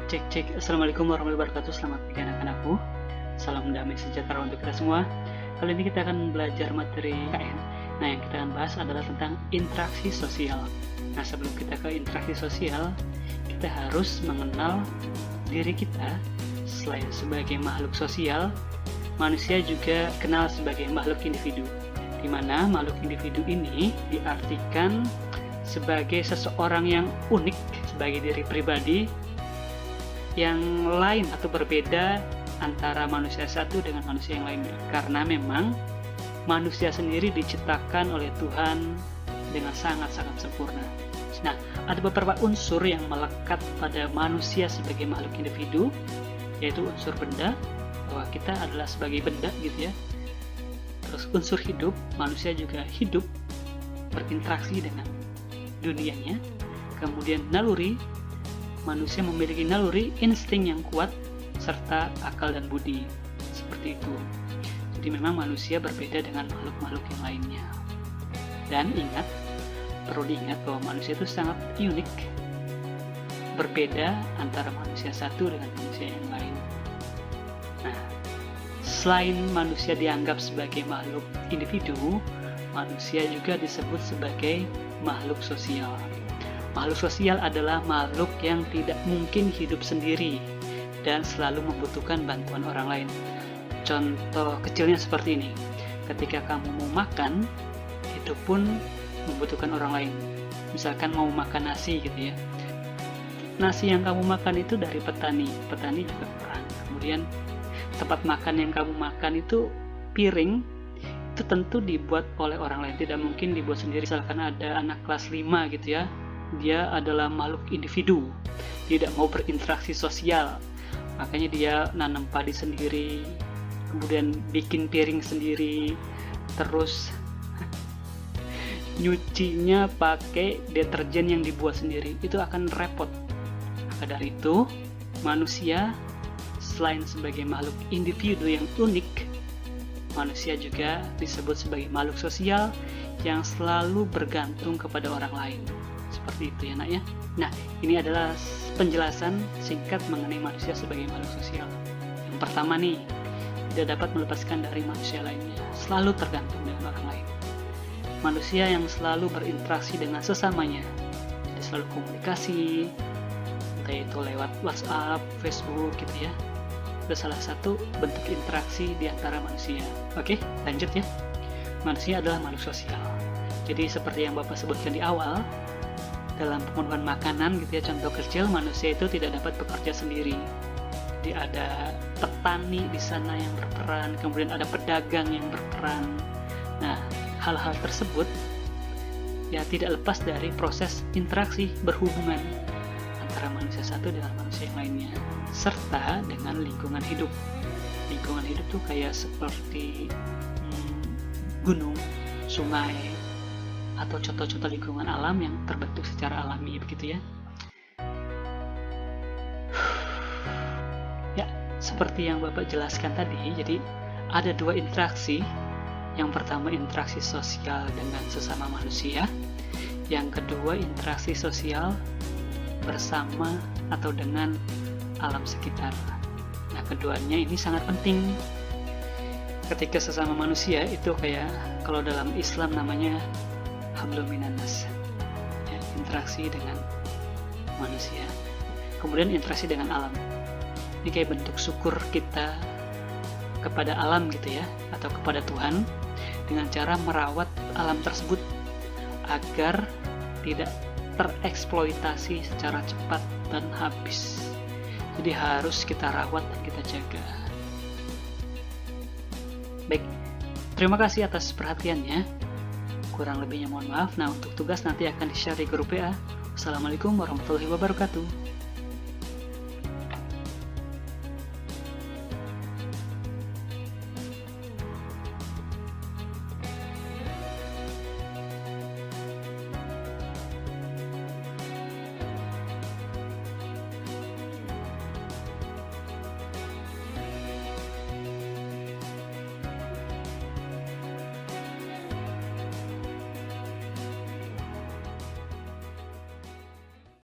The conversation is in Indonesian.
Cek cek, Assalamualaikum warahmatullahi wabarakatuh. Selamat pagi anak-anakku. Salam damai sejahtera untuk kita semua. Kali ini kita akan belajar materi KN. Nah, yang kita akan bahas adalah tentang interaksi sosial. Nah, sebelum kita ke interaksi sosial, kita harus mengenal diri kita. Selain sebagai makhluk sosial, manusia juga kenal sebagai makhluk individu, di mana makhluk individu ini diartikan sebagai seseorang yang unik, sebagai diri pribadi yang lain atau berbeda antara manusia satu dengan manusia yang lainnya, karena memang manusia sendiri diciptakan oleh Tuhan dengan sangat-sangat sempurna. Nah, ada beberapa unsur yang melekat pada manusia sebagai makhluk individu, yaitu unsur benda, bahwa kita adalah sebagai benda gitu ya. Terus unsur hidup, manusia juga hidup berinteraksi dengan dunianya. Kemudian naluri, manusia memiliki naluri, insting yang kuat, serta akal dan budi. Seperti itu. Jadi memang manusia berbeda dengan makhluk-makhluk yang lainnya. Dan ingat, perlu diingat bahwa manusia itu sangat unik, berbeda antara manusia satu dengan manusia yang lain. Nah, selain manusia dianggap sebagai makhluk individu, manusia juga disebut sebagai makhluk sosial. Makhluk sosial adalah makhluk yang tidak mungkin hidup sendiri dan selalu membutuhkan bantuan orang lain. Contoh kecilnya seperti ini. Ketika kamu mau makan, itu pun membutuhkan orang lain. Misalkan mau makan nasi gitu ya. Nasi yang kamu makan itu dari petani. Petani juga peran. Kemudian tempat makan yang kamu makan itu, piring, itu tentu dibuat oleh orang lain. Tidak mungkin dibuat sendiri. Misalkan ada anak kelas 5 gitu ya. Dia adalah makhluk individu, tidak mau berinteraksi sosial, makanya dia nanam padi sendiri, kemudian bikin piring sendiri, terus nyucinya pakai deterjen yang dibuat sendiri, itu akan repot. Maka dari itu, manusia selain sebagai makhluk individu yang unik, manusia juga disebut sebagai makhluk sosial yang selalu bergantung kepada orang lain. Seperti itu ya nak ya. Nah, ini adalah penjelasan singkat mengenai manusia sebagai makhluk sosial. Yang pertama nih, tidak dapat melepaskan dari manusia lainnya, selalu tergantung dengan orang lain. Manusia yang selalu berinteraksi dengan sesamanya, jadi selalu komunikasi, entah itu lewat WhatsApp, Facebook gitu ya. Itu salah satu bentuk interaksi di antara manusia. Oke, lanjut ya. Manusia adalah makhluk sosial. Jadi seperti yang Bapak sebutkan di awal, dalam pemenuhan makanan gitu ya, contoh kecil, manusia itu tidak dapat bekerja sendiri. Jadi ada petani di sana yang berperan, kemudian ada pedagang yang berperan. Nah, hal-hal tersebut ya tidak lepas dari proses interaksi berhubungan antara manusia satu dengan manusia yang lainnya, serta dengan lingkungan hidup. Lingkungan hidup tuh kayak seperti gunung, sungai, atau contoh-contoh lingkungan alam yang terbentuk secara alami begitu ya. Ya, seperti yang Bapak jelaskan tadi, jadi ada dua interaksi. Yang pertama interaksi sosial dengan sesama manusia, yang kedua interaksi sosial bersama atau dengan alam sekitar. Nah, keduanya ini sangat penting. Ketika sesama manusia itu kayak kalau dalam Islam namanya hablum minannas, ya, interaksi dengan manusia. Kemudian interaksi dengan alam. Ini kayak bentuk syukur kita kepada alam gitu ya, atau kepada Tuhan, dengan cara merawat alam tersebut agar tidak tereksploitasi secara cepat dan habis. Jadi harus kita rawat dan kita jaga. Baik, terima kasih atas perhatiannya. Kurang lebihnya mohon maaf. Nah, untuk tugas nanti akan di-share di grup WA. Wassalamualaikum warahmatullahi wabarakatuh.